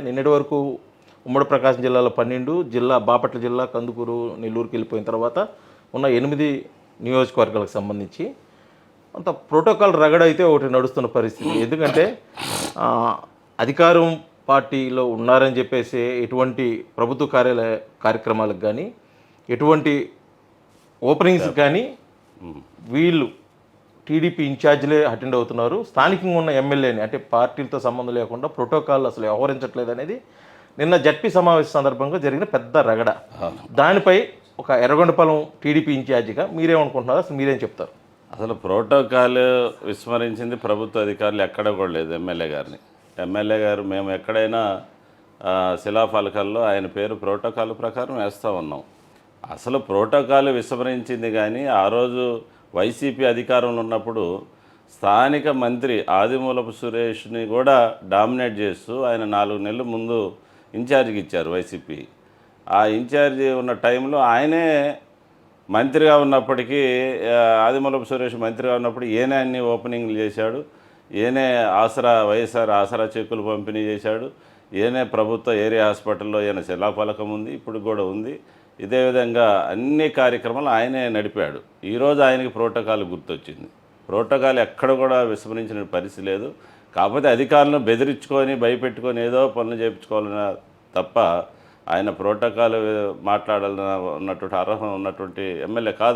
నిన్నటి వరకు ఉమ్మడి ప్రకాశం జిల్లాలో 12 బాపట్ల జిల్లా కందుకూరు నెల్లూరుకి వెళ్ళిపోయిన తర్వాత ఉన్న 8 నియోజకవర్గాలకు సంబంధించి అంత ప్రోటోకాల్ రగడ అయితే ఒకటి నడుస్తున్న పరిస్థితి. ఎందుకంటే అధికారం పార్టీలో ఉన్నారని చెప్పేసి ఎటువంటి ప్రభుత్వ కార్యక్రమాలకు కానీ ఎటువంటి ఓపెనింగ్స్ కానీ వీళ్ళు టీడీపీ ఇన్ఛార్జ్లే అటెండ్ అవుతున్నారు. స్థానికంగా ఉన్న ఎమ్మెల్యేని అంటే పార్టీలతో సంబంధం లేకుండా ప్రోటోకాల్ అసలు వ్యవహరించట్లేదు అనేది నిన్న జడ్పీ సమావేశం సందర్భంగా జరిగిన పెద్ద రగడ. దానిపై ఒక ఎర్రగొండపాలెం టీడీపీ ఇన్ఛార్జిగా మీరేమనుకుంటున్నారు, అసలు మీరేం చెప్తారు? అసలు ప్రోటోకాల్ విస్మరించింది ప్రభుత్వ అధికారులు ఎక్కడ కూడా లేదు. ఎమ్మెల్యే గారు మేము ఎక్కడైనా శిలాఫలకాల్లో ఆయన పేరు ప్రోటోకాల్ ప్రకారం వేస్తూ ఉన్నాం. అసలు ప్రోటోకాల్ విస్మరించింది కానీ ఆ రోజు వైసీపీ అధికారంలో ఉన్నప్పుడు స్థానిక మంత్రి ఆదిమూలపు సురేష్ని కూడా డామినేట్ చేస్తూ ఆయన 4 నెలల ముందు ఇన్ఛార్జికి ఇచ్చారు వైసీపీ. ఆ ఇన్ఛార్జి ఉన్న టైంలో ఆయనే మంత్రిగా ఉన్నప్పటికీ ఆదిమూలపు సురేష్ మంత్రిగా ఉన్నప్పుడు ఈయనే అన్ని ఓపెనింగ్లు చేశాడు. ఈయనే వైఎస్ఆర్ ఆసరా చెక్కులు పంపిణీ చేశాడు. ఈయనే ప్రభుత్వ ఏరియా హాస్పిటల్లో ఈయన శిలాఫలకం ఉంది, ఇప్పుడు కూడా ఉంది. ఇదే విధంగా అన్ని కార్యక్రమాలు ఆయనే నడిపాడు. ఈరోజు ఆయనకి ప్రోటోకాల్ గుర్తొచ్చింది. ప్రోటోకాల్ ఎక్కడ కూడా విస్మరించిన పరిస్థితి లేదు. కాకపోతే అధికారులను బెదిరించుకొని భయపెట్టుకొని ఏదో పనులు చేయించుకోవాలన్న తప్ప ఆయన ప్రోటోకాల్ మాట్లాడాలన్న ఉన్నటువంటి అర్హత ఉన్నటువంటి ఎమ్మెల్యే కాదు.